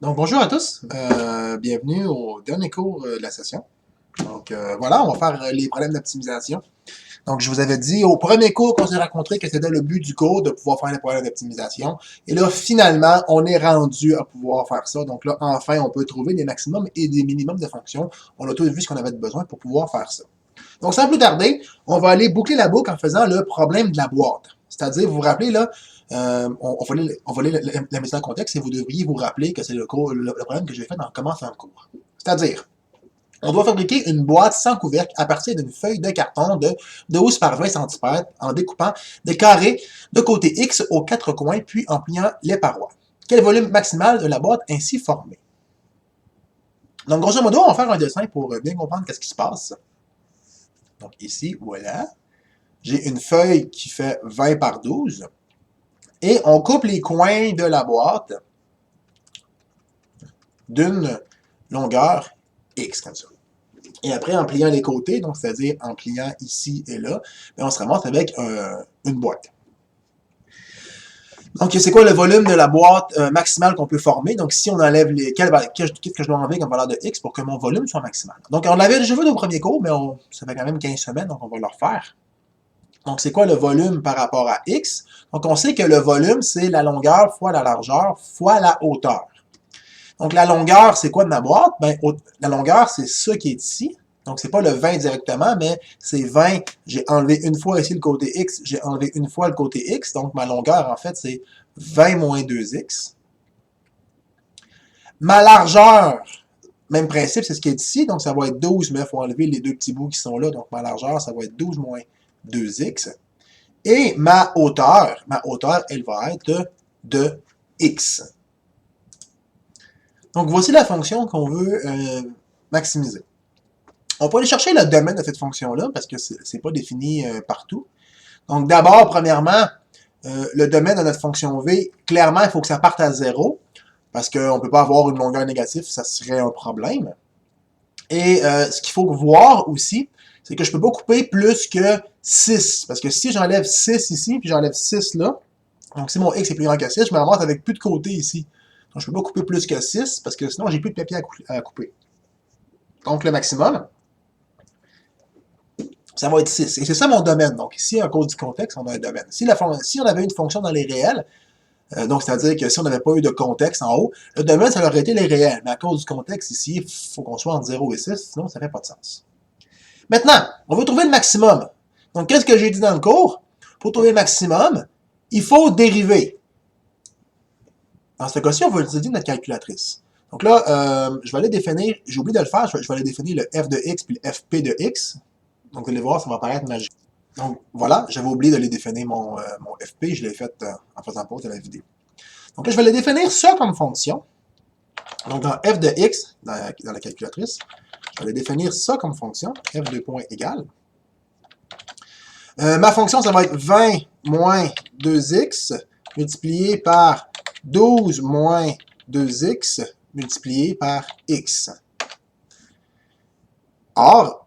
Donc, bonjour à tous. Bienvenue au dernier cours de la session. Donc, voilà, on va faire les problèmes d'optimisation. Donc, je vous avais dit au premier cours qu'on s'est rencontré que c'était le but du cours de pouvoir faire les problèmes d'optimisation. Et là, finalement, on est rendu à pouvoir faire ça. Donc là, enfin, on peut trouver des maximums et des minimums de fonctions. On a tous vu ce qu'on avait besoin pour pouvoir faire ça. Donc, sans plus tarder, on va aller boucler la boucle en faisant le problème de la boîte. C'est-à-dire, vous vous rappelez, là, on va lire la mise en contexte et vous devriez vous rappeler que c'est le problème que j'ai fait en commençant le cours. C'est-à-dire, on doit fabriquer une boîte sans couvercle à partir d'une feuille de carton de 12 par 20 cm en découpant des carrés de côté X aux quatre coins, puis en pliant les parois. Quel volume maximal de la boîte ainsi formé? Donc, grosso modo, on va faire un dessin pour bien comprendre qu'est-ce qui se passe. Donc, ici, voilà. J'ai une feuille qui fait 20 par 12. Et on coupe les coins de la boîte d'une longueur X, comme ça. Et après, en pliant les côtés, donc c'est-à-dire en pliant ici et là, on se ramasse avec une boîte. Donc, c'est quoi le volume de la boîte maximale qu'on peut former? Donc, si on enlève les... Qu'est-ce que je dois enlever comme valeur de X pour que mon volume soit maximal? Donc, on l'avait déjà vu au premier cours, mais ça fait quand même 15 semaines, donc on va le refaire. Donc, c'est quoi le volume par rapport à X? Donc, on sait que le volume, c'est la longueur fois la largeur fois la hauteur. Donc, la longueur, c'est quoi de ma boîte? Ben, la longueur, c'est ça qui est ici. Donc, c'est pas le 20 directement, mais c'est 20. J'ai enlevé une fois ici le côté X, j'ai enlevé une fois le côté X. Donc, ma longueur, en fait, c'est 20 moins 2X. Ma largeur, même principe, c'est ce qui est ici. Donc, ça va être 12, mais il faut enlever les deux petits bouts qui sont là. Donc, ma largeur, ça va être 12 moins 2X. Et ma hauteur, elle va être de X. Donc, voici la fonction qu'on veut maximiser. On peut aller chercher le domaine de cette fonction-là parce que c'est pas défini partout. Donc, d'abord, premièrement, le domaine de notre fonction V, clairement, il faut que ça parte à 0 parce qu'on ne peut pas avoir une longueur négative, ça serait un problème. Et ce qu'il faut voir aussi, c'est que je ne peux pas couper plus que 6. Parce que si j'enlève 6 ici, puis j'enlève 6 là, donc si mon X est plus grand que 6, je me ramasse avec plus de côté ici. Donc, je ne peux pas couper plus que 6, parce que sinon, j'ai plus de papier à couper. Donc, le maximum, ça va être 6. Et c'est ça mon domaine. Donc, ici, à cause du contexte, on a un domaine. Si on avait une fonction dans les réels, donc c'est-à-dire que si on n'avait pas eu de contexte en haut, le domaine, ça aurait été les réels. Mais à cause du contexte ici, il faut qu'on soit entre 0 et 6, sinon ça ne fait pas de sens. Maintenant, on veut trouver le maximum. Donc, qu'est-ce que j'ai dit dans le cours? Pour trouver le maximum, il faut dériver. Dans ce cas-ci, on va utiliser notre calculatrice. Donc là, je vais aller définir, j'ai oublié de le faire, je vais aller définir le f de x puis le fp de x. Donc, vous allez voir, ça va apparaître magique. Donc, voilà, j'avais oublié d'aller définir mon fp, je l'ai fait en faisant pause de la vidéo. Donc là, je vais aller définir ça comme fonction. Donc, dans f de x, dans la calculatrice, je vais aller définir ça comme fonction, f de point égale. Ma fonction, ça va être 20 moins 2x multiplié par 12 moins 2x multiplié par x. Or,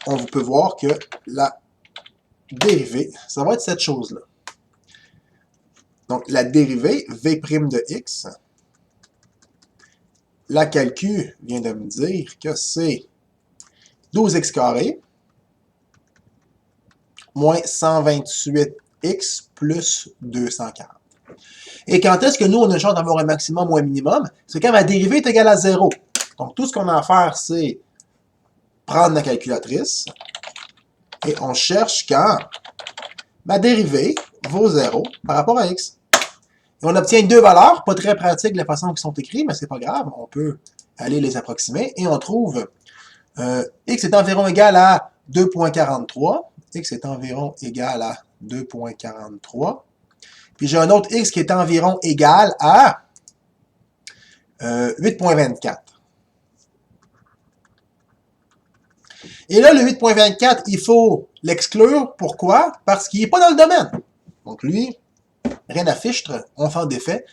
on peut voir que la dérivée, ça va être cette chose-là. Donc, la dérivée, v' de x, la calcul vient de me dire que c'est 12x carré moins 128x plus 240. Et quand est-ce que nous, on a une chance d'avoir un maximum ou un minimum? C'est quand ma dérivée est égale à 0. Donc, tout ce qu'on a à faire, c'est prendre la calculatrice et on cherche quand ma dérivée vaut 0 par rapport à x. Et on obtient deux valeurs, pas très pratiques de la façon qu'ils sont écrits, mais c'est pas grave, on peut aller les approximer. Et on trouve x est environ égal à 2.43. X est environ égal à 2.43. Puis j'ai un autre x qui est environ égal à 8.24. Et là, le 8.24, il faut l'exclure. Pourquoi? Parce qu'il n'est pas dans le domaine. Donc lui, rien à fichtre, on fait d'effet,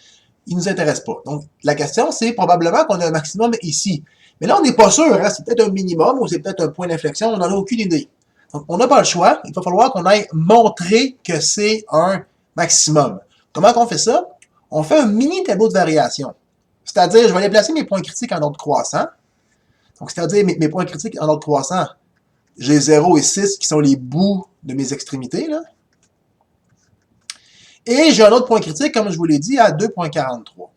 il ne nous intéresse pas. Donc la question, c'est probablement qu'on a un maximum ici. Mais là, on n'est pas sûr, hein? C'est peut-être un minimum ou c'est peut-être un point d'inflexion, on n'en a aucune idée. Donc on n'a pas le choix, il va falloir qu'on aille montrer que c'est un maximum. Comment on fait ça? On fait un mini tableau de variation. C'est-à-dire, je vais aller placer mes points critiques en ordre croissant. Donc, c'est-à-dire, mes points critiques en ordre croissant, j'ai 0 et 6 qui sont les bouts de mes extrémités, là. Et j'ai un autre point critique, comme je vous l'ai dit, à 2,43.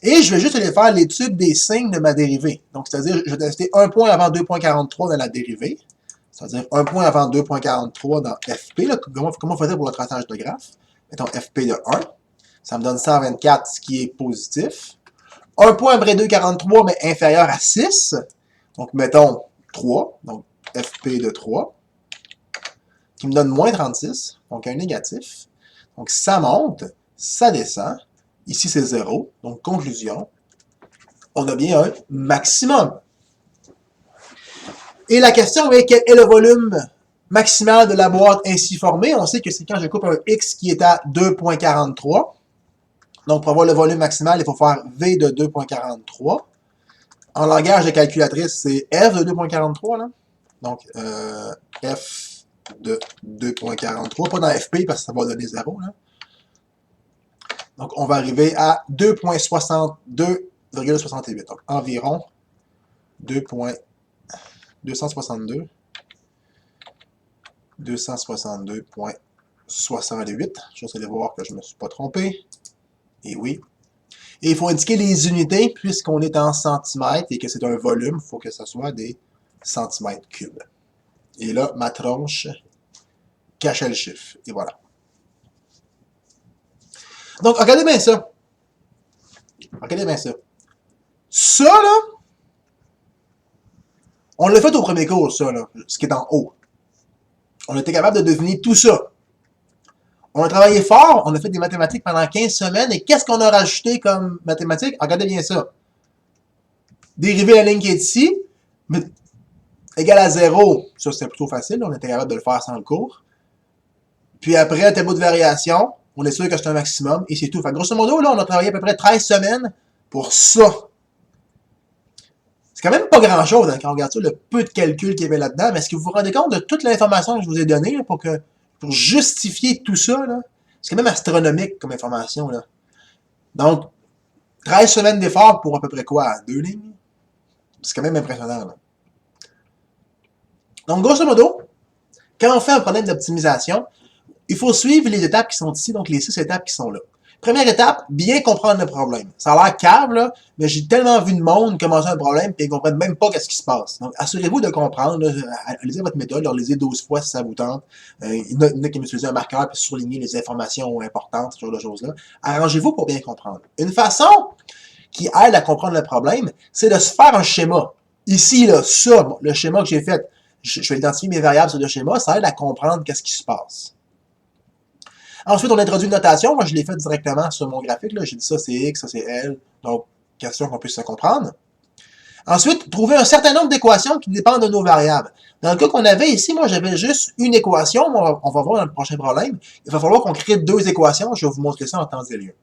Et je vais juste aller faire l'étude des signes de ma dérivée. Donc, c'est-à-dire, je vais tester un point avant 2,43 dans la dérivée. C'est-à-dire un point avant 2,43 dans FP. Là, comment on faisait pour le traçage de graphe? Mettons FP de 1. Ça me donne 124, ce qui est positif. Un point après 2,43, mais inférieur à 6. Donc, mettons 3. Donc, FP de 3. Qui me donne moins 36. Donc, un négatif. Donc, ça monte, ça descend. Ici, c'est 0. Donc, conclusion, on a bien un maximum. Et la question est, quel est le volume maximal de la boîte ainsi formée? On sait que c'est quand je coupe un X qui est à 2,43. Donc, pour avoir le volume maximal, il faut faire V de 2,43. En langage de calculatrice, c'est F de 2,43, là. Donc, F de 2,43. Pas dans FP, parce que ça va donner 0, là. Donc, on va arriver à 2,62,68. Donc, environ 2,262. 262,68. Je vais aller voir que je ne me suis pas trompé. Et oui. Et il faut indiquer les unités, puisqu'on est en centimètres et que c'est un volume, il faut que ce soit des centimètres cubes. Et là, ma tronche cachait le chiffre. Et voilà. Donc, regardez bien ça. Regardez bien ça. Ça, là, on l'a fait au premier cours, ça, là, ce qui est en haut. On était capable de deviner tout ça. On a travaillé fort, on a fait des mathématiques pendant 15 semaines, et qu'est-ce qu'on a rajouté comme mathématiques? Regardez bien ça. Dériver la ligne qui est ici, mais égale à 0, ça c'était plutôt facile, on était capable de le faire sans le cours. Puis après, un tableau de variation, on est sûr que c'est un maximum, et c'est tout. Fait grosso modo, là, on a travaillé à peu près 13 semaines pour ça. C'est quand même pas grand-chose, hein, quand on regarde ça, le peu de calcul qu'il y avait là-dedans, mais est-ce que vous vous rendez compte de toute l'information que je vous ai donnée là, pour justifier tout ça, là? C'est quand même astronomique comme information, là. Donc, 13 semaines d'efforts pour à peu près quoi? 2 lignes? C'est quand même impressionnant, là. Donc, grosso modo, quand on fait un problème d'optimisation, il faut suivre les étapes qui sont ici, donc les 6 étapes qui sont là. Première étape, bien comprendre le problème. Ça a l'air cave, là, mais j'ai tellement vu de monde commencer un problème et ils ne comprennent même pas ce qui se passe. Donc, assurez-vous de comprendre. Lisez votre méthode, lisez 12 fois si ça vous tente. Il y en a qui utilisent un marqueur pour souligner les informations importantes, ce genre de choses-là. Arrangez-vous pour bien comprendre. Une façon qui aide à comprendre le problème, c'est de se faire un schéma. Ici, là, ça, le schéma que j'ai fait, je vais identifier mes variables sur le schéma, ça aide à comprendre qu'est-ce qui se passe. Ensuite, on introduit une notation. Moi, je l'ai fait directement sur mon graphique. J'ai dit ça, c'est X, ça, c'est L. Donc, question qu'on puisse se comprendre. Ensuite, trouver un certain nombre d'équations qui dépendent de nos variables. Dans le cas qu'on avait ici, moi, j'avais juste une équation. On va voir dans le prochain problème. Il va falloir qu'on crée 2 équations. Je vais vous montrer ça en temps et lieu.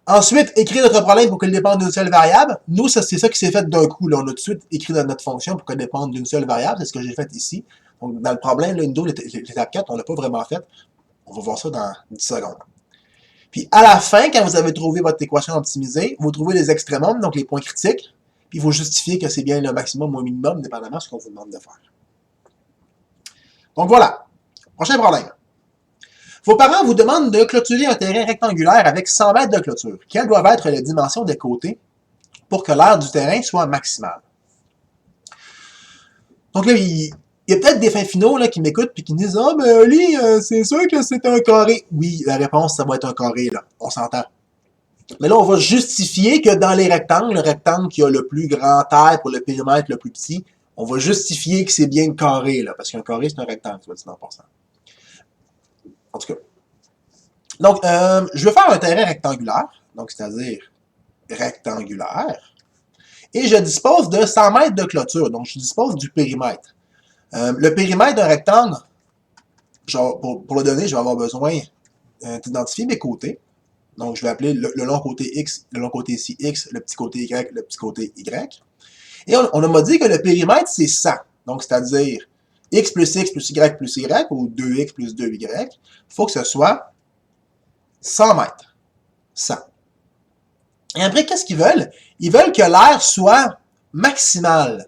Ensuite, écrire notre problème pour qu'il dépende d'une seule variable. Nous, c'est ça qui s'est fait d'un coup. Là. On a tout de suite écrit dans notre fonction pour qu'elle dépende d'une seule variable. C'est ce que j'ai fait ici. Donc, dans le problème, l'étape 4, on ne l'a pas vraiment fait. On va voir ça dans 10 secondes. Puis à la fin, quand vous avez trouvé votre équation optimisée, vous trouvez les extrémums, donc les points critiques, puis vous justifiez que c'est bien le maximum ou le minimum, dépendamment de ce qu'on vous demande de faire. Donc voilà. Prochain problème. Vos parents vous demandent de clôturer un terrain rectangulaire avec 100 mètres de clôture. Quelles doivent être les dimensions des côtés pour que l'aire du terrain soit maximale? Donc là, il y a peut-être des fins finaux là, qui m'écoutent et qui me disent « Ah, mais Ali, c'est sûr que c'est un carré. » Oui, la réponse, ça va être un carré, là. On s'entend. Mais là, on va justifier que dans les rectangles, le rectangle qui a le plus grand taille pour le périmètre le plus petit, on va justifier que c'est bien un carré, là, parce qu'un carré, c'est un rectangle, tu vas dire en passant. En tout cas. Donc, je vais faire un terrain rectangulaire, donc c'est-à-dire rectangulaire, et je dispose de 100 mètres de clôture, donc je dispose du périmètre. Le périmètre d'un rectangle, genre, pour le donner, je vais avoir besoin d'identifier mes côtés. Donc, je vais appeler le long côté X, le long côté ici X, le petit côté Y, le petit côté Y. Et on m'a dit que le périmètre, c'est 100. Donc, c'est-à-dire X plus Y plus Y, ou 2X plus 2Y. Il faut que ce soit 100 mètres. 100. Et après, qu'est-ce qu'ils veulent? Ils veulent que l'air soit maximal.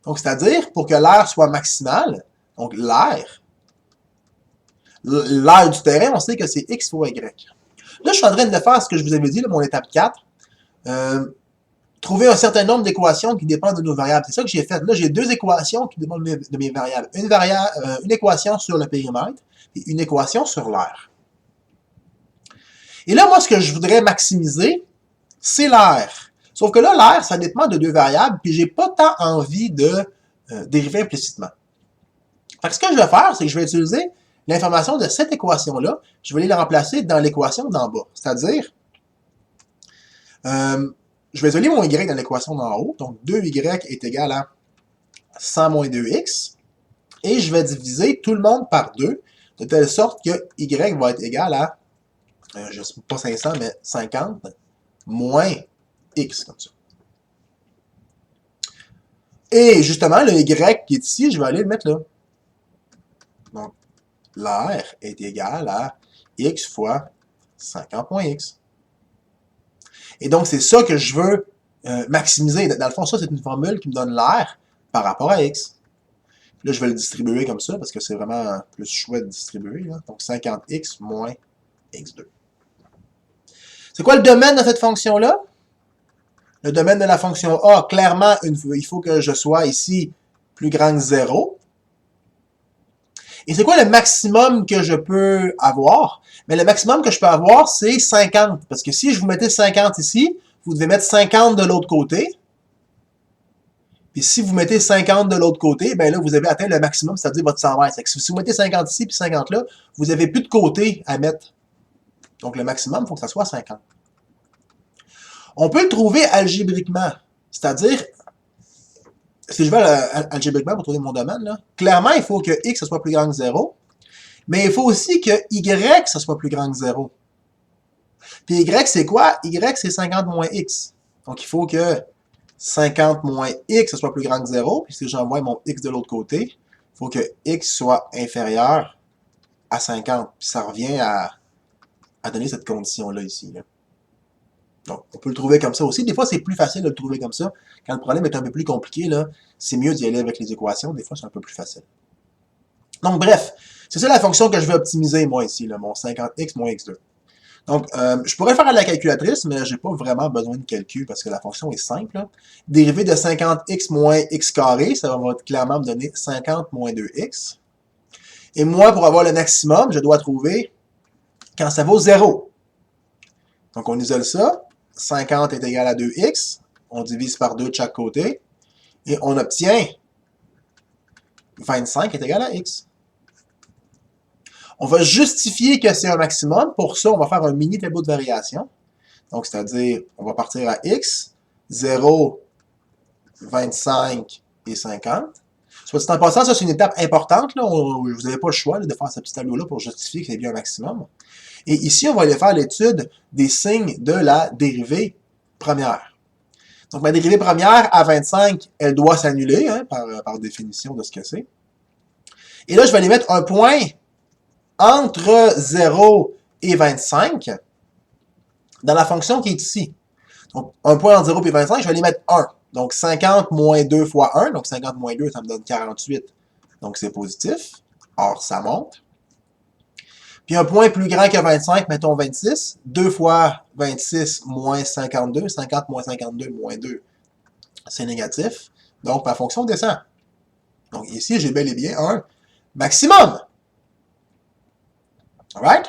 Donc, c'est-à-dire, pour que l'air soit maximal, donc l'air du terrain, on sait que c'est x fois y. Là, je suis en train de faire ce que je vous avais dit, là, mon étape 4. Trouver un certain nombre d'équations qui dépendent de nos variables. C'est ça que j'ai fait. Là, j'ai deux équations qui dépendent de mes variables. Une équation sur le périmètre et une équation sur l'air. Et là, moi, ce que je voudrais maximiser, c'est l'air. Sauf que là, l'air, ça dépend de deux variables, puis j'ai pas tant envie de dériver implicitement. Fait que ce que je vais faire, c'est que je vais utiliser l'information de cette équation-là, je vais aller la remplacer dans l'équation d'en bas. C'est-à-dire, je vais isoler mon y dans l'équation d'en haut, donc 2y est égal à 100 moins 2x, et je vais diviser tout le monde par 2, de telle sorte que y va être égal à, je ne sais pas 500, mais 50, moins x, comme ça. Et justement, le y qui est ici, je vais aller le mettre là. Donc, l'air est égal à x fois 50 moins x. Et donc, c'est ça que je veux maximiser. Dans le fond, ça, c'est une formule qui me donne l'air par rapport à x. Là, je vais le distribuer comme ça, parce que c'est vraiment plus chouette de distribuer. Là. Donc, 50x moins x2. C'est quoi le domaine de cette fonction-là? Le domaine de la fonction a, clairement, il faut que je sois ici plus grand que 0. Et c'est quoi le maximum que je peux avoir? Mais le maximum que je peux avoir, c'est 50. Parce que si je vous mettais 50 ici, vous devez mettre 50 de l'autre côté. Puis si vous mettez 50 de l'autre côté, ben là, vous avez atteint le maximum, c'est-à-dire votre 100 mètres. Si vous mettez 50 ici puis 50 là, vous n'avez plus de côté à mettre. Donc le maximum, il faut que ça soit 50. On peut le trouver algébriquement. C'est-à-dire, si je vais algébriquement pour trouver mon domaine, là, clairement, il faut que x soit plus grand que 0. Mais il faut aussi que y soit plus grand que 0. Puis y, c'est quoi? Y, c'est 50 moins x. Donc, il faut que 50 moins x soit plus grand que 0. Puis si j'envoie mon x de l'autre côté, il faut que x soit inférieur à 50. Puis ça revient à donner cette condition-là ici. Là. Donc, on peut le trouver comme ça aussi. Des fois, c'est plus facile de le trouver comme ça. Quand le problème est un peu plus compliqué, là, c'est mieux d'y aller avec les équations. Des fois, c'est un peu plus facile. Donc, bref, c'est ça la fonction que je vais optimiser, moi, ici, là, mon 50x moins x2. Donc, je pourrais le faire à la calculatrice, mais j'ai pas vraiment besoin de calcul parce que la fonction est simple. Là. Dérivée de 50x moins x carré, ça va clairement me donner 50 moins 2x. Et moi, pour avoir le maximum, je dois trouver quand ça vaut 0. Donc, on isole ça. 50 est égal à 2x. On divise par 2 de chaque côté. Et on obtient 25 est égal à x. On va justifier que c'est un maximum. Pour ça, on va faire un mini tableau de variation. Donc, c'est-à-dire, on va partir à x, 0, 25 et 50. Soit dit en passant, ça, c'est une étape importante. Là. Vous n'avez pas le choix là, de faire ce petit tableau-là pour justifier que c'est bien un maximum. Et ici, on va aller faire l'étude des signes de la dérivée première. Donc, ma dérivée première, à 25, elle doit s'annuler, hein, par définition de ce que c'est. Et là, je vais aller mettre un point entre 0 et 25 dans la fonction qui est ici. Donc, un point entre 0 et 25, je vais aller mettre 1. Donc, 50 moins 2 fois 1. Donc, 50 moins 2, ça me donne 48. Donc, c'est positif. Or, ça monte. Puis un point plus grand que 25, mettons 26. 2 fois 26 moins 52. 50 moins 52 moins 2, c'est négatif. Donc, ma fonction descend. Donc, ici, j'ai bel et bien un maximum. Alright?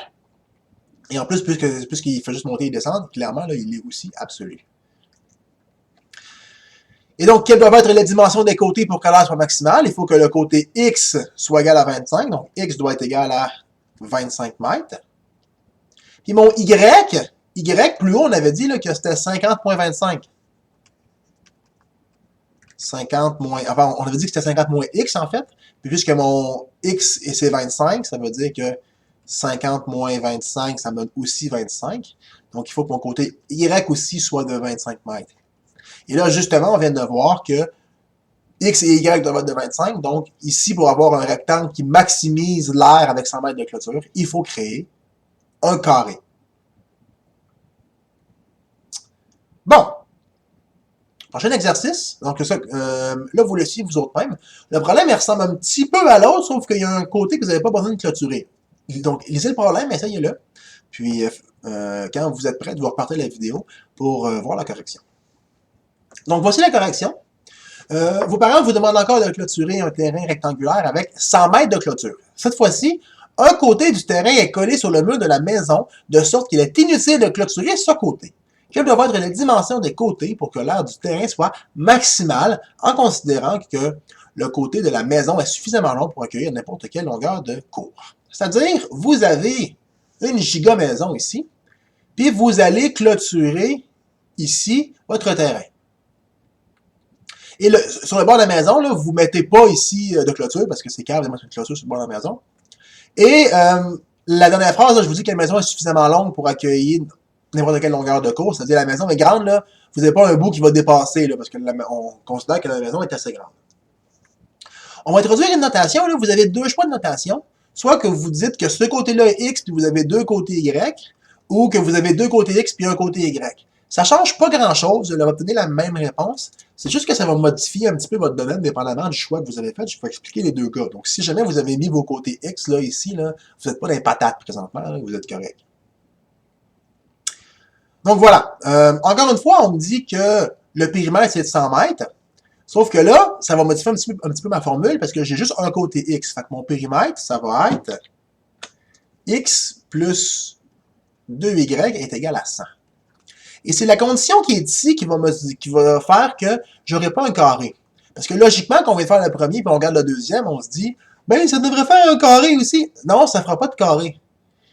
Et en plus, puisqu'il fait juste monter et descendre, clairement, là, il est aussi absolu. Et donc, quelles doivent être les dimensions des côtés pour que l'air soit maximal? Il faut que le côté x soit égal à 25. Donc, x doit être égal à 25 mètres. Puis mon y, plus haut, on avait dit là, que c'était 50,25. 50 moins... Enfin, on avait dit que c'était 50 moins x, en fait. Puis puisque mon x, c'est 25, ça veut dire que 50 moins 25, ça me donne aussi 25. Donc, il faut que mon côté y aussi soit de 25 mètres. Et là, justement, on vient de voir que x et y doivent être de 25. Donc, ici, pour avoir un rectangle qui maximise l'air avec 100 mètres de clôture, il faut créer un carré. Bon, prochain exercice. Donc, ça, là, vous le suivez vous autres même. Le problème, il ressemble un petit peu à l'autre, sauf qu'il y a un côté que vous n'avez pas besoin de clôturer. Donc, lisez le problème, essayez-le. Puis, quand vous êtes prêts, vous repartez la vidéo pour voir la correction. Donc, voici la correction. Vos parents vous demandent encore de clôturer un terrain rectangulaire avec 100 mètres de clôture. Cette fois-ci, un côté du terrain est collé sur le mur de la maison, de sorte qu'il est inutile de clôturer ce côté. Quelle doit être la dimension des côtés pour que l'aire du terrain soit maximale, en considérant que le côté de la maison est suffisamment long pour accueillir n'importe quelle longueur de cour. C'est-à-dire, vous avez une giga maison ici, puis vous allez clôturer ici votre terrain. Et sur le bord de la maison, là, vous ne mettez pas ici de clôture, parce que c'est calme de mettre une clôture sur le bord de la maison. Et la dernière phrase, là, je vous dis que la maison est suffisamment longue pour accueillir n'importe quelle longueur de cour. C'est-à-dire la maison est grande, là, vous n'avez pas un bout qui va dépasser, là, parce que on considère que la maison est assez grande. On va introduire une notation. Là, vous avez deux choix de notation. Soit que vous dites que ce côté-là est X, puis vous avez deux côtés Y, ou que vous avez deux côtés X, puis un côté Y. Ça ne change pas grand-chose, vous allez obtenir la même réponse. C'est juste que ça va modifier un petit peu votre domaine, dépendamment du choix que vous avez fait. Je vais expliquer les deux cas. Donc, si jamais vous avez mis vos côtés X, là, ici, là, vous n'êtes pas dans les patates présentement, là, vous êtes correct. Donc, voilà. Encore une fois, on me dit que le périmètre, c'est de 100 mètres. Sauf que là, ça va modifier un petit peu ma formule parce que j'ai juste un côté X. Fait que mon périmètre, ça va être X plus 2Y est égal à 100. Et c'est la condition qui est ici qui va faire que j'aurai pas un carré. Parce que logiquement, quand on vient faire le premier puis on regarde le deuxième, on se dit, ben, ça devrait faire un carré aussi. Non, ça fera pas de carré.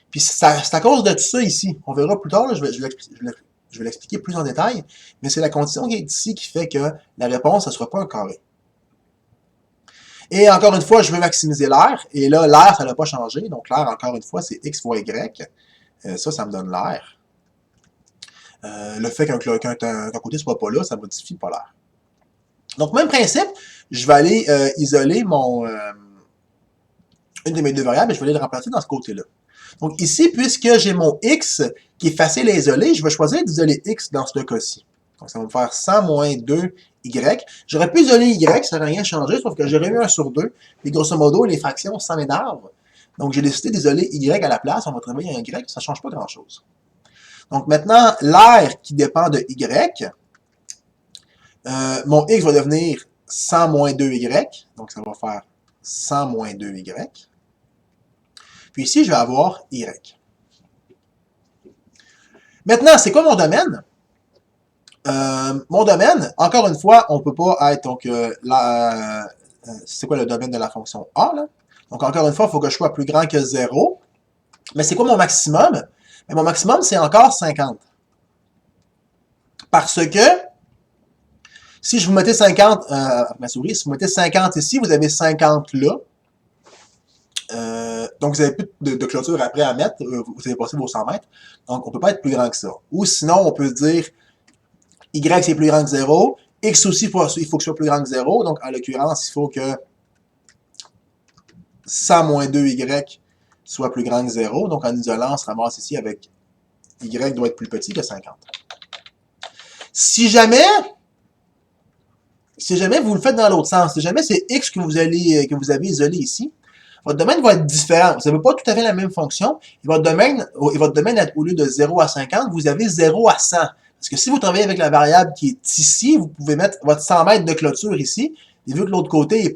Puis c'est à cause de tout ça ici. On verra plus tard, là, je vais l'expliquer plus en détail, mais c'est la condition qui est ici qui fait que la réponse, ça sera pas un carré. Et encore une fois, je veux maximiser l'air, et là, l'air, ça n'a pas changé. Donc l'air, encore une fois, c'est X fois Y. Ça me donne l'air. Le fait qu'un côté soit pas là, ça modifie pas l'air. Donc, même principe, je vais aller isoler une de mes deux variables et je vais aller le remplacer dans ce côté-là. Donc ici, puisque j'ai mon X qui est facile à isoler, je vais choisir d'isoler X dans ce cas-ci. Donc ça va me faire 100 moins 2Y. J'aurais pu isoler Y, ça n'aurait rien changé, sauf que j'aurais eu 1 sur 2. Et grosso modo, les fractions, ça m'énerve. Donc j'ai décidé d'isoler Y à la place. On va travailler un Y, ça ne change pas grand-chose. Donc maintenant, l'air qui dépend de Y, mon X va devenir 100 moins 2Y. Donc ça va faire 100 moins 2Y. Puis ici, je vais avoir Y. Maintenant, c'est quoi mon domaine? Mon domaine, encore une fois, on ne peut pas être, donc, c'est quoi le domaine de la fonction A, là? Donc, encore une fois, il faut que je sois plus grand que 0. Mais c'est quoi mon maximum? Mais mon maximum, c'est encore 50. Parce que, si je vous mettais 50, ma souris, si vous mettez 50 ici, vous avez 50 là. Donc, vous n'avez plus de clôture après à mettre. Vous avez passé vos 100 mètres. Donc, on ne peut pas être plus grand que ça. Ou sinon, on peut se dire Y, c'est plus grand que 0. X aussi, il faut que ce soit plus grand que 0. Donc, en l'occurrence, il faut que 100 moins 2Y soit plus grand que 0. Donc, en isolant, on se ramasse ici avec Y doit être plus petit que 50. Si jamais vous le faites dans l'autre sens, si jamais c'est X que vous avez isolé ici, votre domaine va être différent. Vous n'avez pas tout à fait la même fonction. Et votre domaine, au lieu de 0 à 50, vous avez 0 à 100. Parce que si vous travaillez avec la variable qui est ici, vous pouvez mettre votre 100 mètres de clôture ici. Et vu que l'autre côté n'est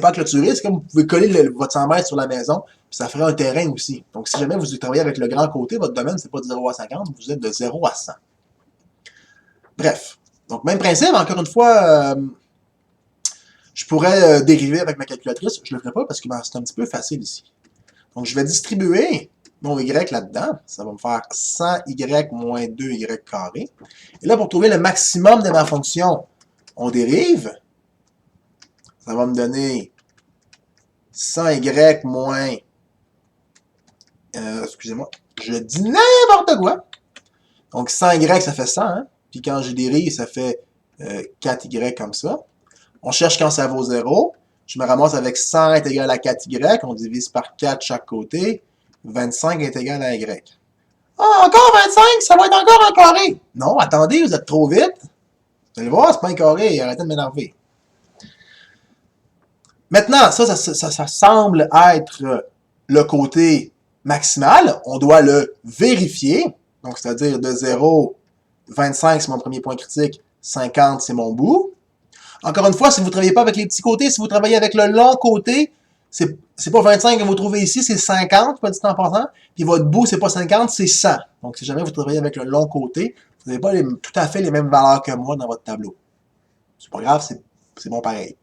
pas clôturé, c'est comme vous pouvez coller votre 100 mètres sur la maison, puis ça ferait un terrain aussi. Donc si jamais vous travaillez avec le grand côté, votre domaine, c'est pas de 0 à 50, vous êtes de 0 à 100. Bref. Donc même principe, encore une fois... je pourrais dériver avec ma calculatrice, je ne le ferai pas parce que c'est un petit peu facile ici. Donc, je vais distribuer mon Y là-dedans. Ça va me faire 100Y moins 2Y carré. Et là, pour trouver le maximum de ma fonction, on dérive. Ça va me donner 100Y moins... excusez-moi, je dis n'importe quoi. Donc, 100Y, ça fait 100. Hein? Puis quand je dérive, ça fait 4Y comme ça. On cherche quand ça vaut 0. Je me ramasse avec 100 est égal à 4y. On divise par 4 chaque côté. 25 est égal à y. Ah, encore 25, ça va être encore un carré. Non, attendez, vous êtes trop vite. Vous allez voir, c'est pas un carré, arrêtez de m'énerver. Maintenant, ça semble être le côté maximal. On doit le vérifier. Donc, c'est-à-dire de 0, 25, c'est mon premier point critique, 50, c'est mon bout. Encore une fois, si vous ne travaillez pas avec les petits côtés, si vous travaillez avec le long côté, c'est pas 25 que vous trouvez ici, c'est 50, pas dit en passant. Puis votre bout, c'est pas 50, c'est 100. Donc, si jamais vous travaillez avec le long côté, vous n'avez pas tout à fait les mêmes valeurs que moi dans votre tableau. C'est pas grave, c'est bon pareil.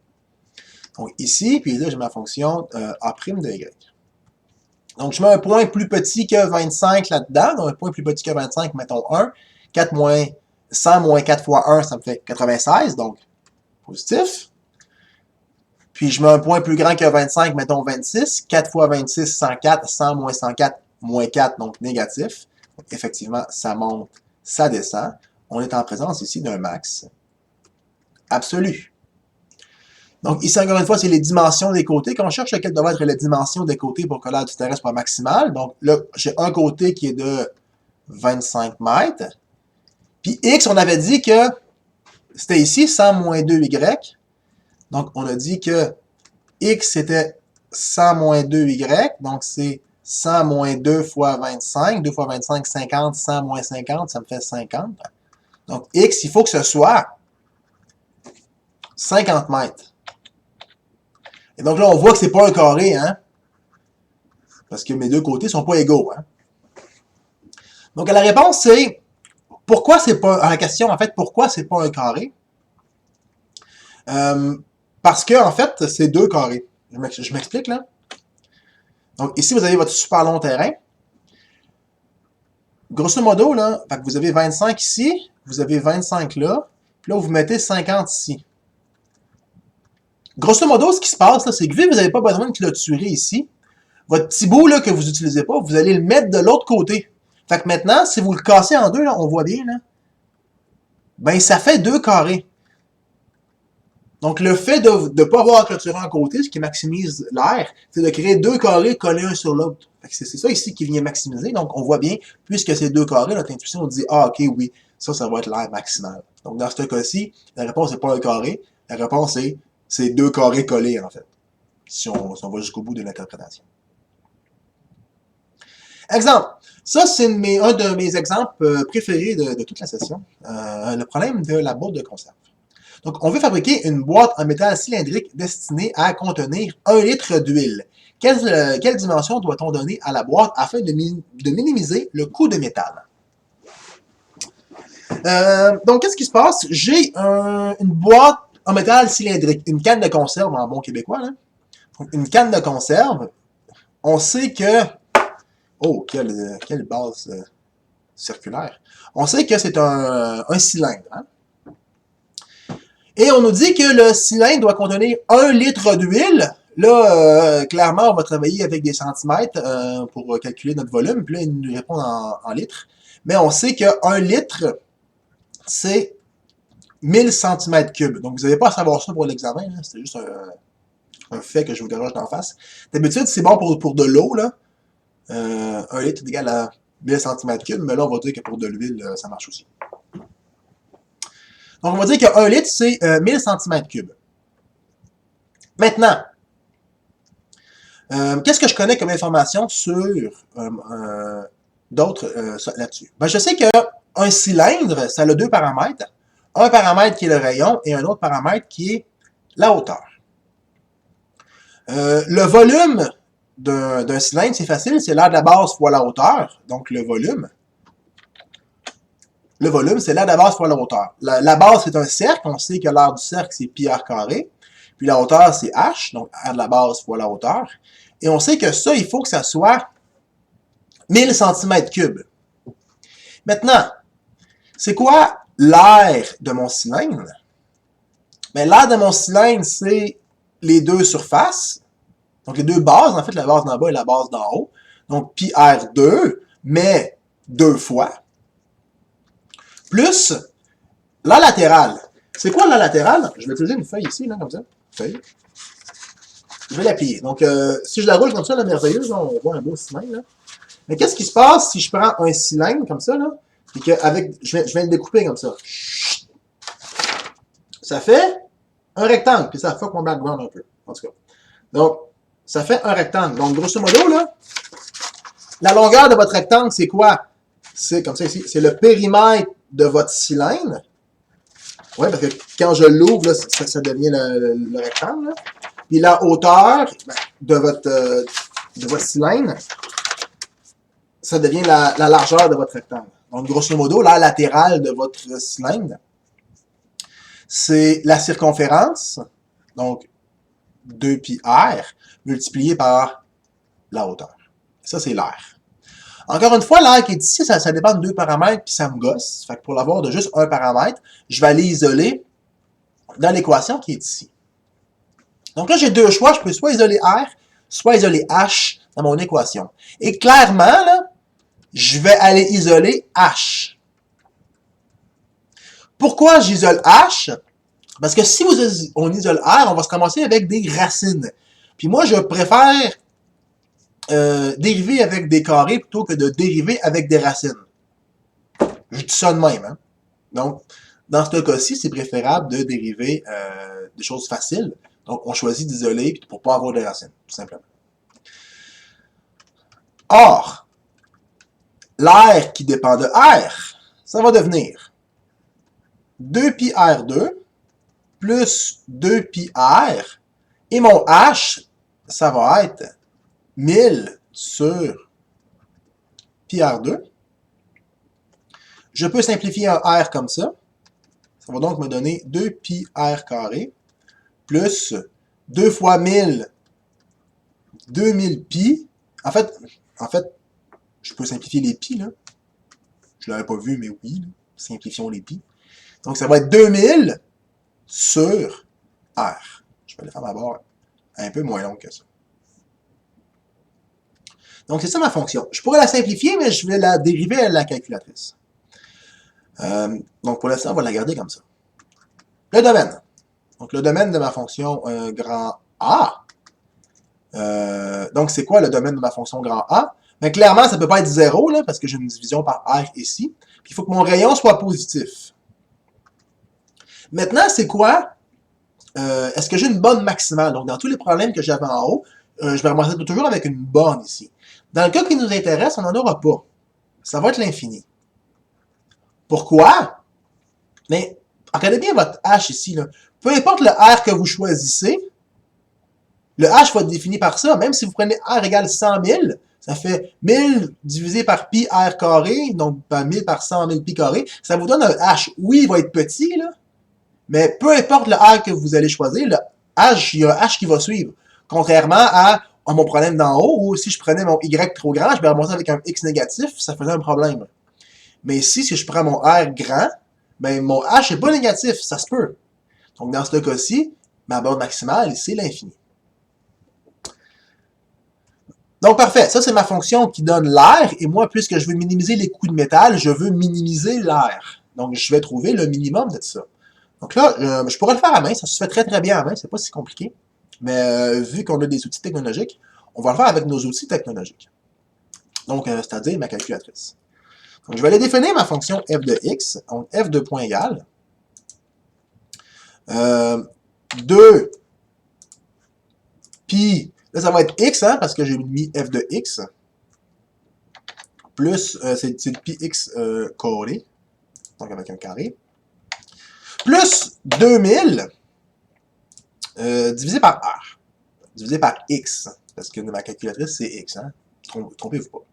Donc, ici, puis là, j'ai ma fonction A' de Y. Donc, je mets un point plus petit que 25 là-dedans. Donc, un point plus petit que 25, mettons 1. 4 moins 100 moins 4 fois 1, ça me fait 96, donc positif. Puis, je mets un point plus grand que 25, mettons 26. 4 fois 26, 104. 100 moins 104, moins 4, donc négatif. Donc, effectivement, ça monte, ça descend. On est en présence ici d'un max absolu. Donc, ici, encore une fois, c'est les dimensions des côtés. Quand on cherche quelle doit être la dimension des côtés pour que l'aire du terrestre soit maximale, donc là, j'ai un côté qui est de 25 mètres. Puis X, on avait dit que c'était ici 100 moins 2Y. Donc, on a dit que X, c'était 100 moins 2Y. Donc, c'est 100 moins 2 fois 25. 2 fois 25, 50. 100 moins 50, ça me fait 50. Donc, X, il faut que ce soit 50 mètres. Et donc là, on voit que c'est pas un carré, hein? Parce que mes deux côtés sont pas égaux, hein? Donc la réponse, c'est pourquoi c'est pas. À la question, en fait, pourquoi c'est pas un carré? Parce que, en fait, c'est deux carrés. Je m'explique, là. Donc ici, vous avez votre super long terrain. Grosso modo, là, fait que vous avez 25 ici, vous avez 25 là, puis là, vous mettez 50 ici. Grosso modo, ce qui se passe, c'est que vu que vous n'avez pas besoin de clôturer ici, votre petit bout là, que vous n'utilisez pas, vous allez le mettre de l'autre côté. Fait que maintenant, si vous le cassez en deux, là, on voit bien, là, ben ça fait deux carrés. Donc le fait de ne pas avoir à clôturer en côté, ce qui maximise l'air, c'est de créer deux carrés collés un sur l'autre. C'est ça ici qui vient maximiser. Donc on voit bien, puisque c'est deux carrés, notre intuition dit « Ah, ok, oui, ça va être l'air maximal. » Donc dans ce cas-ci, la réponse n'est pas un carré, la réponse est c'est deux carrés collés, en fait, si on va jusqu'au bout de l'interprétation. Exemple. Ça, c'est un de mes exemples préférés de toute la session. Le problème de la boîte de conserve. Donc, on veut fabriquer une boîte en métal cylindrique destinée à contenir 1 litre d'huile. Quelle dimension doit-on donner à la boîte afin de minimiser le coût de métal? Donc, qu'est-ce qui se passe? J'ai une boîte en métal cylindrique, une canne de conserve en bon québécois. Là. Donc, une canne de conserve, on sait que... Oh, quelle base circulaire. On sait que c'est un cylindre. Hein? Et on nous dit que le cylindre doit contenir 1 litre d'huile. Là, clairement, on va travailler avec des centimètres pour calculer notre volume. Puis là, il nous répond en litres. Mais on sait que 1 litre, c'est 1000 cm3. Donc, vous n'avez pas à savoir ça pour l'examen. C'est juste un fait que je vous déroge d'en face. D'habitude, c'est bon pour de l'eau. 1 litre est égal à 1000 cm3. Mais là, on va dire que pour de l'huile, ça marche aussi. Donc, on va dire que 1 litre, c'est 1000 cm3. Maintenant, qu'est-ce que je connais comme information sur d'autres là-dessus? Ben, je sais qu'un cylindre, ça a deux paramètres. Un paramètre qui est le rayon et un autre paramètre qui est la hauteur. Le volume d'un cylindre, c'est facile, c'est l'aire de la base fois la hauteur. Donc, le volume, c'est l'aire de la base fois la hauteur. La base, c'est un cercle. On sait que l'aire du cercle, c'est pi r carré. Puis la hauteur, c'est h, donc aire de la base fois la hauteur. Et on sait que ça, il faut que ça soit 1000 cm3. Maintenant, c'est quoi l'aire de mon cylindre? Ben, l'aire de mon cylindre, c'est les deux surfaces. Donc, les deux bases, en fait, la base d'en bas et la base d'en haut. Donc, pi r2, mais deux fois. Plus la latérale. C'est quoi la latérale? Je vais utiliser une feuille ici, là, comme ça. Feuille. Je vais la plier. Donc, si je la roule comme ça, la merveilleuse, là, on voit un beau cylindre. Là. Mais qu'est-ce qui se passe si je prends un cylindre comme ça, là, et que avec, je viens le découper comme ça. Ça fait un rectangle, puis ça fuck mon background un peu, en tout cas. Donc, ça fait un rectangle. Donc, grosso modo, là, la longueur de votre rectangle, c'est quoi? C'est comme ça ici, c'est le périmètre de votre cylindre. Oui, parce que quand je l'ouvre, là, ça devient le rectangle. Là. Puis la hauteur de votre cylindre, ça devient la largeur de votre rectangle. Donc, grosso modo, l'aire latérale de votre cylindre, c'est la circonférence, donc 2πr, multiplié par la hauteur. Ça, c'est l'air. Encore une fois, l'air qui est ici, ça dépend de deux paramètres, puis ça me gosse. Fait que pour l'avoir de juste un paramètre, je vais aller isoler dans l'équation qui est ici. Donc là, j'ai deux choix. Je peux soit isoler R, soit isoler H dans mon équation. Et clairement, là, je vais aller isoler H. Pourquoi j'isole H? Parce que si on isole R, on va se ramasser avec des racines. Puis moi, je préfère dériver avec des carrés plutôt que de dériver avec des racines. Je dis ça de même. Hein? Donc, dans ce cas-ci, c'est préférable de dériver des choses faciles. Donc, on choisit d'isoler pour ne pas avoir de racines, tout simplement. Or, l'air qui dépend de R, ça va devenir 2πr2 plus 2πr, et mon H, ça va être 1000 sur πr2. Je peux simplifier un R comme ça. Ça va donc me donner 2πr carré plus 2 fois 1000, 2000π. En fait, je peux simplifier les pi, là. Je ne l'avais pas vu, mais oui. Là. Simplifions les pi. Donc, ça va être 2000 sur R. Je vais le faire ma barre un peu moins longue que ça. Donc, c'est ça ma fonction. Je pourrais la simplifier, mais je vais la dériver à la calculatrice. Donc, pour l'instant, on va la garder comme ça. Le domaine. Donc, le domaine de ma fonction grand A. Donc, c'est quoi le domaine de ma fonction grand A? Mais clairement, ça ne peut pas être 0, là, parce que j'ai une division par R ici. Puis, il faut que mon rayon soit positif. Maintenant, c'est quoi? Est-ce que j'ai une borne maximale? Donc, dans tous les problèmes que j'avais en haut, je vais ramasser toujours avec une borne ici. Dans le cas qui nous intéresse, on n'en aura pas. Ça va être l'infini. Pourquoi? Mais, regardez bien votre H ici. Là. Peu importe le R que vous choisissez, le H va être défini par ça. Même si vous prenez R égale 100 000, ça fait 1000 divisé par pi R carré, donc 1000 par 100 000 pi carré. Ça vous donne un H. Oui, il va être petit, là, mais peu importe le R que vous allez choisir, le H, il y a un H qui va suivre. Contrairement à mon problème d'en haut, où si je prenais mon Y trop grand, je vais remonter avec un X négatif, ça faisait un problème. Mais ici, si je prends mon R grand, ben mon H n'est pas négatif, ça se peut. Donc dans ce cas-ci, ma borne maximale, c'est l'infini. Donc parfait, ça c'est ma fonction qui donne l'air, et moi, puisque je veux minimiser les coûts de métal, je veux minimiser l'air. Donc je vais trouver le minimum de ça. Donc là, je pourrais le faire à main, ça se fait très très bien à main, c'est pas si compliqué. Mais vu qu'on a des outils technologiques, on va le faire avec nos outils technologiques. Donc, c'est-à-dire ma calculatrice. Donc, je vais aller définir ma fonction f de x. Donc, f de point égal 2 pi, là ça va être x, hein, parce que j'ai mis f de x, plus, c'est le pi x carré, donc avec un carré, plus 2000 divisé par r, divisé par x, parce que ma calculatrice c'est x, hein, trompez-vous pas.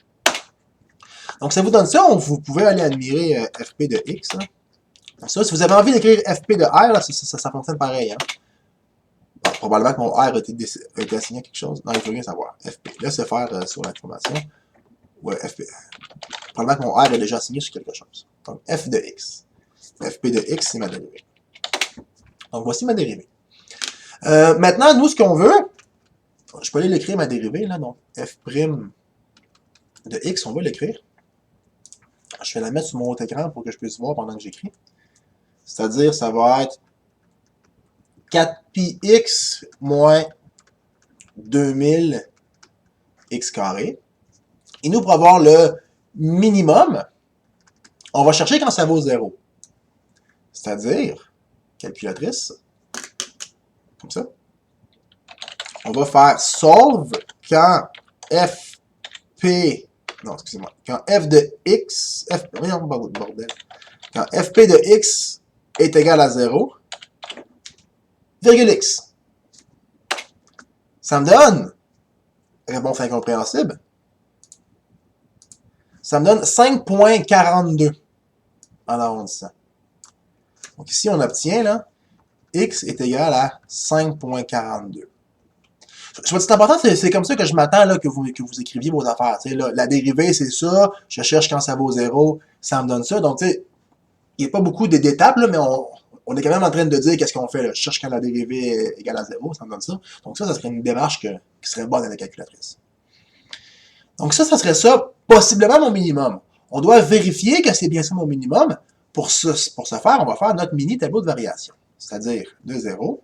Donc ça vous donne ça, vous pouvez aller admirer fp de x. Hein. Ça, si vous avez envie d'écrire fp de r, là, ça fonctionne pareil. Hein. Bon, probablement que mon r a été assigné à quelque chose. Non, il ne faut rien savoir. fp. Laissez faire sur l'information. Ouais, fp. Probablement que mon r est déjà assigné sur quelque chose. Donc f de x. fp de x, c'est ma dérivée. Donc voici ma dérivée. Maintenant, nous, ce qu'on veut, je peux aller l'écrire ma dérivée, là, donc f' de x, on va l'écrire. Je vais la mettre sur mon haut écran pour que je puisse voir pendant que j'écris. C'est-à-dire, ça va être 4πx moins 2000 x carré. Et nous, pour avoir le minimum, on va chercher quand ça vaut 0. C'est-à-dire, calculatrice, comme ça. On va faire solve quand fp, non, excusez-moi, quand f de x, bordel, quand fp de x est égal à 0, virgule x. Ça me donne, réponse incompréhensible, ça me donne 5.42 en arrondissant. Donc ici, on obtient, là, x est égal à 5.42. Je vois, c'est important, c'est comme ça que je m'attends là que vous écriviez vos affaires. Là, la dérivée, c'est ça. Je cherche quand ça vaut 0, ça me donne ça. Donc, tu sais, il n'y a pas beaucoup d'étapes, mais on est quand même en train de dire qu'est-ce qu'on fait. Là. Je cherche quand la dérivée est égale à 0, ça me donne ça. Donc ça serait une démarche qui serait bonne à la calculatrice. Donc ça serait ça, possiblement mon minimum. On doit vérifier que c'est bien ça mon minimum. Pour ce faire, on va faire notre mini tableau de variation. C'est-à-dire de 0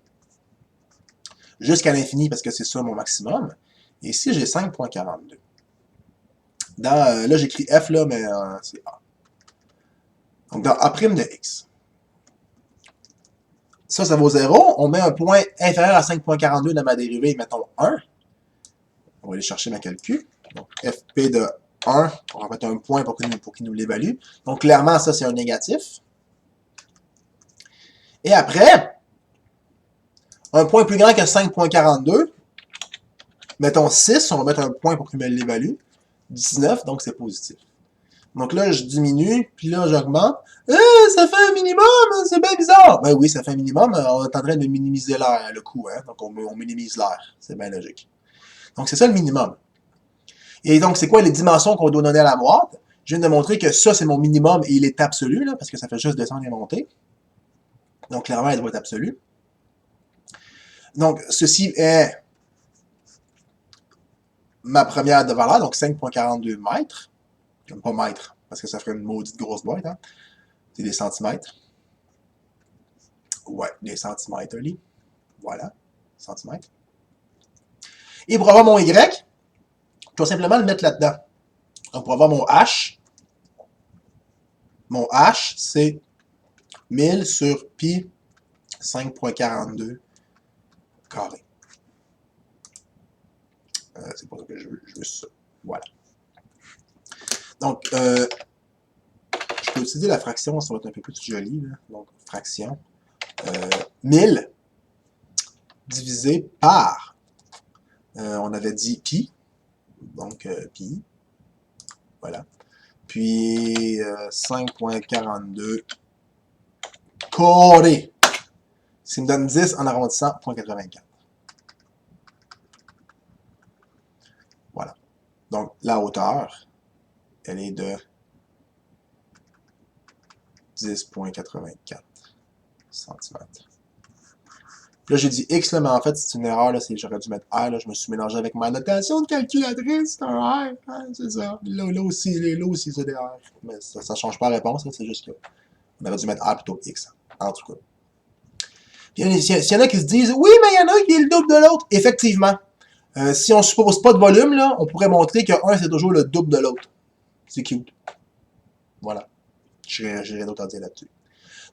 jusqu'à l'infini, parce que c'est ça mon maximum. Et ici, j'ai 5.42. Là, j'écris F, là, mais c'est A. Donc, dans A' de X. Ça vaut 0. On met un point inférieur à 5.42 dans ma dérivée, mettons 1. On va aller chercher ma calcul. Donc, FP de 1, on va mettre un point pour qu'il nous l'évalue. Donc, clairement, ça, c'est un négatif. Et après, un point plus grand que 5.42, mettons 6, on va mettre un point pour qu'il me l'évalue. 19, donc c'est positif. Donc là, je diminue, puis là, j'augmente. Ça fait un minimum, c'est bien bizarre. Ben oui, ça fait un minimum, on est en train de minimiser l'air, le coût, hein? Donc on minimise l'air, c'est bien logique. Donc c'est ça le minimum. Et donc, c'est quoi les dimensions qu'on doit donner à la boîte? Je viens de montrer que ça, c'est mon minimum et il est absolu, là, parce que ça fait juste descendre et monter. Donc, clairement, elle doit être absolue. Donc, ceci est ma première de valeur, donc 5.42 mètres. Comme pas mètres, parce que ça ferait une maudite grosse boîte. Hein? C'est des centimètres. Ouais, des centimètres, Oli. Voilà, centimètres. Et pour avoir mon Y, je vais simplement le mettre là-dedans. Donc, pour avoir mon H, c'est 1000 sur pi 5.42 carré. C'est pas ça que je veux ça. Voilà. Donc, je peux utiliser la fraction, ça va être un peu plus joli. Là. Donc, fraction 1000 divisé par, on avait dit pi, donc pi, voilà. Puis 5.42 carré. Ça me donne 10 en arrondissant, 0.84. Voilà. Donc, la hauteur, elle est de 10.84 cm. Là, j'ai dit X, là, mais en fait, c'est une erreur. J'aurais dû mettre R. Là, je me suis mélangé avec ma notation de calculatrice. C'est un R. Hein, c'est ça. Là aussi, c'est des R. Mais ça ne change pas la réponse. C'est juste qu'on aurait dû mettre R plutôt X. En tout cas. S'il y en a qui se disent, oui, mais il y en a qui est le double de l'autre. Effectivement. Si on ne suppose pas de volume, là, on pourrait montrer que 1, c'est toujours le double de l'autre. C'est cute. Voilà. Je n'ai rien d'autre à dire là-dessus.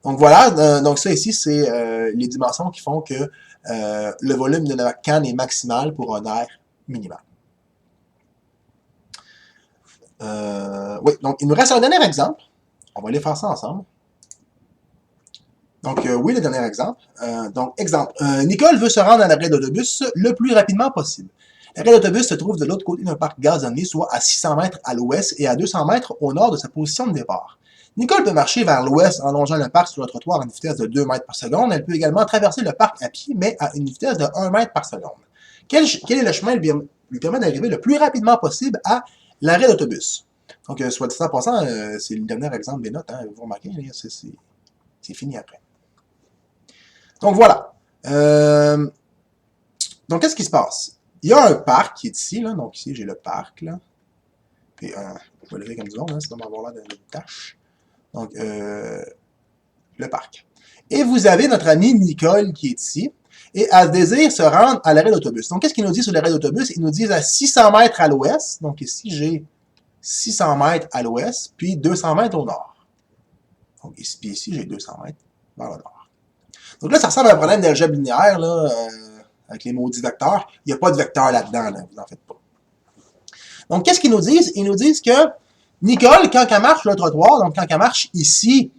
Donc voilà, donc ça ici, c'est les dimensions qui font que le volume de la canne est maximal pour un air minimal. Oui, donc il nous reste un dernier exemple. On va aller faire ça ensemble. Donc oui, le dernier exemple. Donc exemple, Nicole veut se rendre à l'arrêt d'autobus le plus rapidement possible. L'arrêt d'autobus se trouve de l'autre côté d'un parc gazonné, soit à 600 mètres à l'ouest et à 200 mètres au nord de sa position de départ. Nicole peut marcher vers l'ouest en longeant le parc sur le trottoir à une vitesse de 2 mètres par seconde. Elle peut également traverser le parc à pied, mais à une vitesse de 1 mètre par seconde. Quel est le chemin qui lui permet d'arriver le plus rapidement possible à l'arrêt d'autobus? Donc, soit dit en passant, c'est le dernier exemple des notes. Hein, vous remarquez, c'est fini après. Donc, voilà. Donc, qu'est-ce qui se passe? Il y a un parc qui est ici. Là. Donc, ici, j'ai le parc. Là. Puis, je vais le faire comme du monde, hein, ça doit m'avoir l'air d'une tâche. Donc, le parc. Et vous avez notre amie Nicole qui est ici. Et elle désire se rendre à l'arrêt d'autobus. Donc, qu'est-ce qu'il nous dit sur l'arrêt d'autobus? Il nous dit à 600 mètres à l'ouest. Donc, ici, j'ai 600 mètres à l'ouest, puis 200 mètres au nord. Donc ici j'ai 200 mètres vers le nord. Donc là, ça ressemble à un problème d'algèbre linéaire, là, avec les maudits vecteurs. Il n'y a pas de vecteur là-dedans, là, vous en faites pas. Donc, qu'est-ce qu'ils nous disent? Ils nous disent que Nicole, quand elle marche sur le trottoir, donc quand elle marche ici,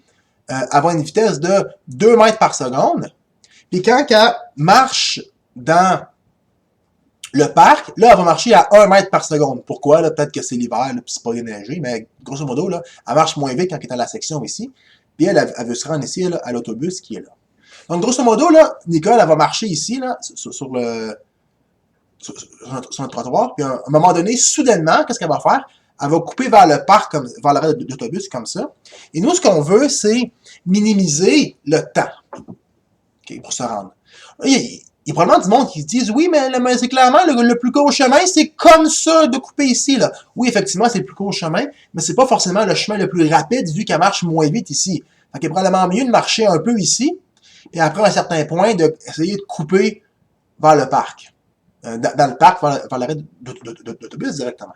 elle va à une vitesse de 2 mètres par seconde. Puis quand elle marche dans le parc, là, elle va marcher à 1 mètre par seconde. Pourquoi? Là, peut-être que c'est l'hiver, puis c'est pas déneigé, mais grosso modo, là, elle marche moins vite quand elle est dans la section ici. Puis elle veut se rendre ici, là, à l'autobus qui est là. Donc, grosso modo, là, Nicole, elle va marcher ici, là, sur notre trottoir, puis à un moment donné, soudainement, qu'est-ce qu'elle va faire? Elle va couper vers le parc, vers l'arrêt d'autobus, comme ça. Et nous, ce qu'on veut, c'est minimiser le temps, okay, pour se rendre. Il y a probablement du monde qui se disent, oui, mais c'est clairement le plus court chemin, c'est comme ça de couper ici, là. Oui, effectivement, c'est le plus court chemin, mais c'est pas forcément le chemin le plus rapide, vu qu'elle marche moins vite ici. Fait qu'il est probablement mieux de marcher un peu ici, et après, à un certain point, d'essayer de couper vers le parc. Dans le parc, vers l'arrêt d'autobus directement.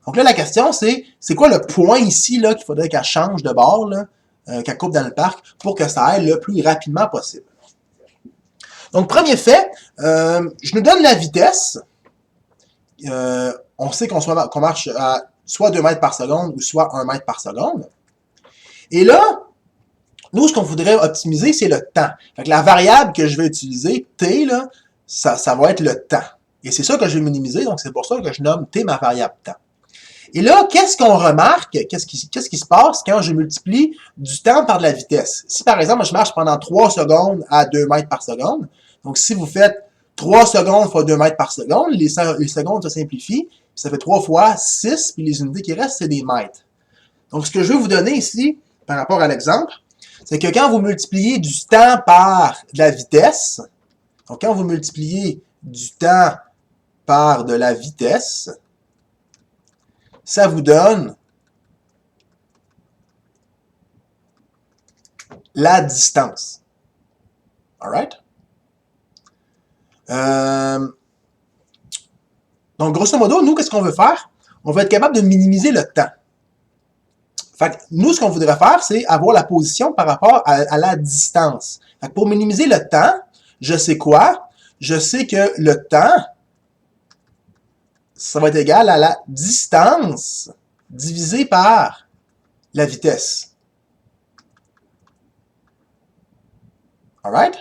Donc là, la question, c'est quoi le point ici, là, qu'il faudrait qu'elle change de bord, là, qu'elle coupe dans le parc, pour que ça aille le plus rapidement possible. Donc, premier fait, je nous donne la vitesse. On sait qu'on marche à soit 2 mètres par seconde ou soit 1 mètre par seconde. Et là, nous, ce qu'on voudrait optimiser, c'est le temps. Fait que la variable que je vais utiliser, t, là, ça va être le temps. Et c'est ça que je vais minimiser, donc c'est pour ça que je nomme t ma variable temps. Et là, qu'est-ce qu'on remarque? Qu'est-ce qui se passe quand je multiplie du temps par de la vitesse? Si, par exemple, je marche pendant 3 secondes à 2 mètres par seconde, donc si vous faites 3 secondes fois 2 mètres par seconde, les secondes se simplifient, puis ça fait 3 fois 6, puis les unités qui restent, c'est des mètres. Donc, ce que je veux vous donner ici, par rapport à l'exemple, c'est que quand vous multipliez du temps par de la vitesse, donc quand vous multipliez du temps par de la vitesse, ça vous donne la distance. Alright? Donc, grosso modo, nous, qu'est-ce qu'on veut faire? On veut être capable de minimiser le temps. Fait que nous, ce qu'on voudrait faire, c'est avoir la position par rapport à la distance. Fait que pour minimiser le temps, je sais quoi? Je sais que le temps, ça va être égal à la distance divisé par la vitesse. Alright?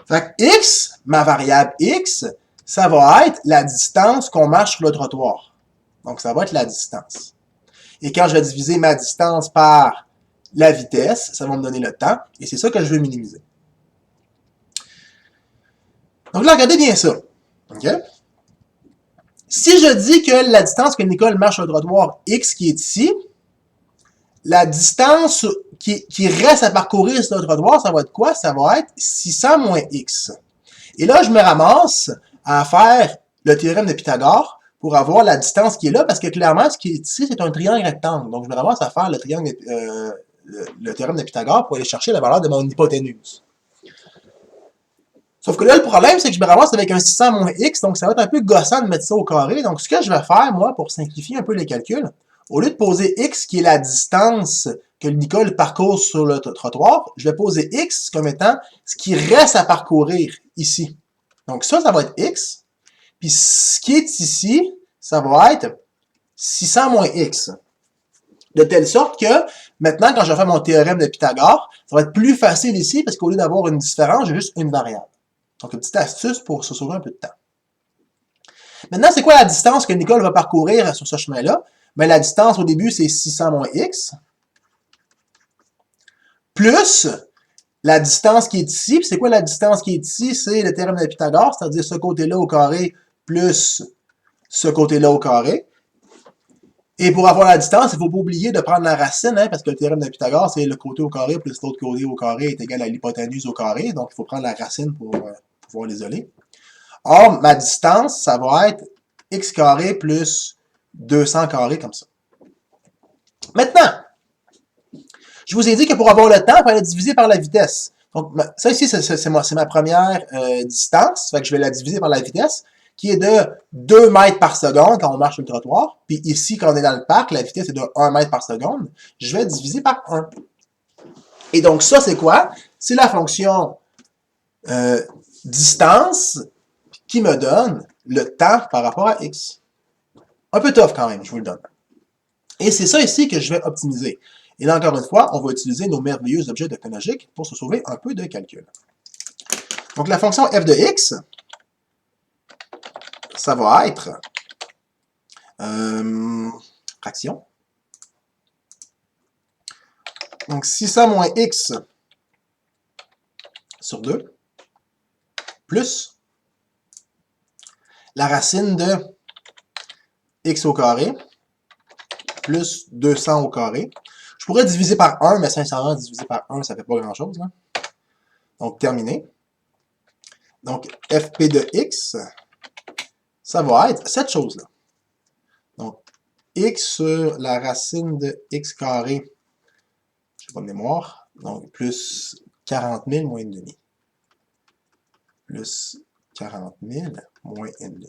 Fait que x, ma variable x, ça va être la distance qu'on marche sur le trottoir. Donc, ça va être la distance. Et quand je vais diviser ma distance par la vitesse, ça va me donner le temps, et c'est ça que je veux minimiser. Donc là, regardez bien ça. Okay? Si je dis que la distance que Nicole marche sur le trottoir x qui est ici, la distance qui reste à parcourir sur le trottoir, ça va être quoi? Ça va être 600 moins x. Et là, je me ramasse à faire le théorème de Pythagore pour avoir la distance qui est là, parce que clairement, ce qui est ici, c'est un triangle rectangle. Donc, je me ramasse à faire le théorème de Pythagore pour aller chercher la valeur de mon hypoténuse. Sauf que là, le problème, c'est que je me ramasse avec un 600 moins x, donc ça va être un peu gossant de mettre ça au carré. Donc, ce que je vais faire, moi, pour simplifier un peu les calculs, au lieu de poser x, qui est la distance que Nicole parcourt sur le trottoir, je vais poser x comme étant ce qui reste à parcourir ici. Donc, ça va être x. Puis, ce qui est ici, ça va être 600 moins x. De telle sorte que, maintenant, quand je vais faire mon théorème de Pythagore, ça va être plus facile ici, parce qu'au lieu d'avoir une différence, j'ai juste une variable. Donc, une petite astuce pour se sauver un peu de temps. Maintenant, c'est quoi la distance que Nicole va parcourir sur ce chemin-là? Bien, la distance, au début, c'est 600 moins x, plus la distance qui est ici. Puis c'est quoi la distance qui est ici? C'est le théorème de Pythagore, c'est-à-dire ce côté-là au carré plus ce côté-là au carré. Et pour avoir la distance, il ne faut pas oublier de prendre la racine, hein, parce que le théorème de Pythagore, c'est le côté au carré plus l'autre côté au carré est égal à l'hypoténuse au carré. Donc, il faut prendre la racine pour pouvoir l'isoler. Or, ma distance, ça va être x carré plus 200 carré, comme ça. Maintenant, je vous ai dit que pour avoir le temps, il fallait diviser par la vitesse. Donc, ça ici, c'est ma première distance. Fait que je vais la diviser par la vitesse, qui est de 2 mètres par seconde quand on marche sur le trottoir. Puis ici, quand on est dans le parc, la vitesse est de 1 mètre par seconde. Je vais diviser par 1. Et donc ça, c'est quoi? C'est la fonction distance qui me donne le temps par rapport à x. Un peu tough quand même, je vous le donne. Et c'est ça ici que je vais optimiser. Et là, encore une fois, on va utiliser nos merveilleux objets de Conogic pour se sauver un peu de calcul. Donc, la fonction f de x, ça va être fraction. Donc, 600 moins x sur 2, plus la racine de x au carré, plus 200 au carré. Je pourrais diviser par 1, mais sincèrement, diviser par 1, ça ne fait pas grand-chose. Donc, terminé. Donc, fp de x, ça va être cette chose-là. Donc, x sur la racine de x carré, je n'ai pas de mémoire, donc plus 40 000 moins 1,5. Plus 40 000 moins 1,5.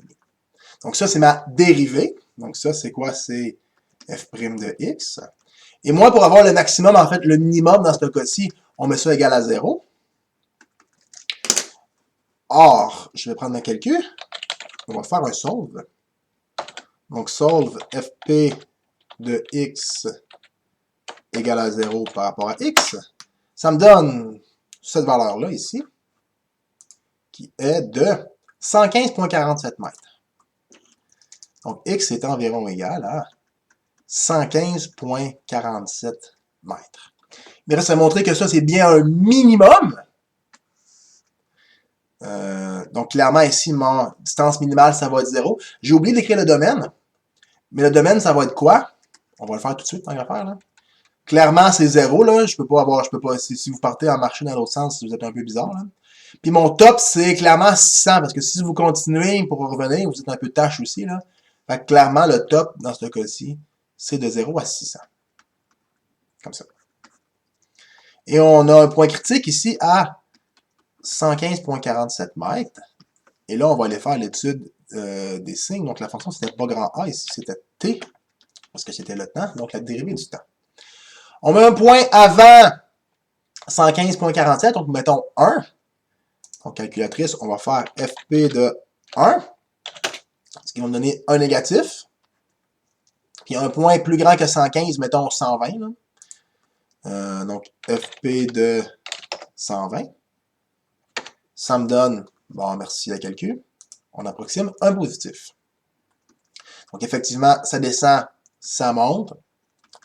Donc, ça, c'est ma dérivée. Donc, ça, c'est quoi? C'est f' de x. Et moi, pour avoir le maximum, en fait, le minimum dans ce cas-ci, on met ça égal à 0. Or, je vais prendre ma calcul. On va faire un solve. Donc, solve fp de x égale à 0 par rapport à x. Ça me donne cette valeur-là ici, qui est de 115,47 mètres. Donc, x est environ égal à 115,47 mètres. Il reste à montrer que ça, c'est bien un minimum. Donc, clairement, ici, mon distance minimale, ça va être 0. J'ai oublié d'écrire le domaine. Mais le domaine, ça va être quoi? On va le faire tout de suite, tant qu'à faire, là. Clairement, c'est 0, là. Je peux pas, si vous partez en marcher dans l'autre sens, vous êtes un peu bizarre, là. Puis mon top, c'est clairement 600, parce que si vous continuez pour revenir, vous êtes un peu tâche aussi, là. Fait que clairement, le top, dans ce cas-ci, c'est de 0 à 600. Comme ça. Et on a un point critique ici à 115,47 mètres. Et là, on va aller faire l'étude des signes. Donc, la fonction, c'était pas grand A. Ici, c'était T, parce que c'était le temps. Donc, la dérivée du temps. On met un point avant 115,47. Donc, mettons 1. Donc, calculatrice, on va faire FP de 1. Ce qui va me donner un négatif. Puis, un point plus grand que 115, mettons 120. Là. Donc, FP de 120. Ça me donne, bon, merci la calcul, on approxime un positif. Donc, effectivement, ça descend, ça monte,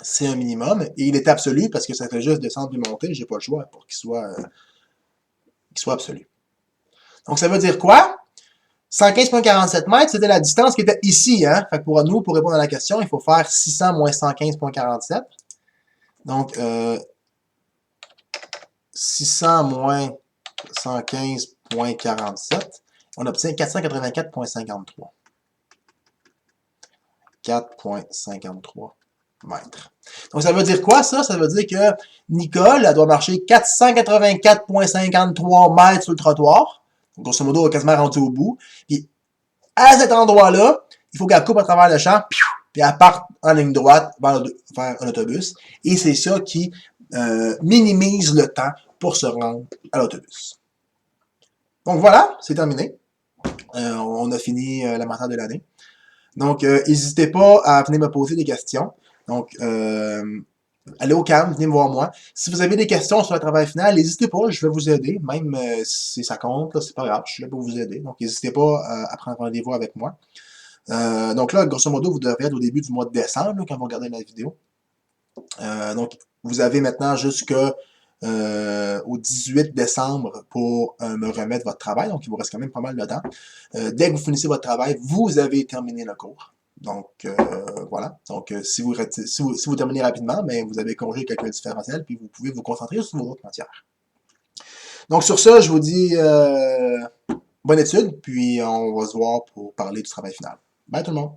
c'est un minimum, et il est absolu parce que ça fait juste descendre et monter, j'ai pas le choix pour qu'il soit absolu. Donc, ça veut dire quoi? 115,47 mètres, c'était la distance qui était ici, hein? Fait que pour nous, pour répondre à la question, il faut faire 600 moins 115,47. Donc, 600 moins 115,47, on obtient 484,53. 4,53 mètres. Donc, ça veut dire quoi, ça? Ça veut dire que Nicole, elle doit marcher 484,53 mètres sur le trottoir. Donc, grosso modo, elle est quasiment rendue au bout. Puis, à cet endroit-là, il faut qu'elle coupe à travers le champ, puis elle parte en ligne droite vers un autobus. Et c'est ça qui minimise le temps pour se rendre à l'autobus. Donc, voilà, c'est terminé. On a fini la matière de l'année. Donc, n'hésitez pas à venir me poser des questions. Donc, allez au CAM, venez me voir moi. Si vous avez des questions sur le travail final, n'hésitez pas, je vais vous aider. Même si ça compte, c'est pas grave, je suis là pour vous aider. Donc, n'hésitez pas à prendre rendez-vous avec moi. Donc là, grosso modo, vous devrez être au début du mois de décembre, là, quand vous regardez la vidéo. Donc, vous avez maintenant jusqu'au 18 décembre pour me remettre votre travail. Donc, il vous reste quand même pas mal de temps. Dès que vous finissez votre travail, vous avez terminé le cours. Donc, voilà. Donc, si vous terminez rapidement, mais vous avez corrigé quelques différentiels, puis vous pouvez vous concentrer sur vos autres matières. Donc, sur ça, je vous dis bonne étude, puis on va se voir pour parler du travail final. Bye tout le monde!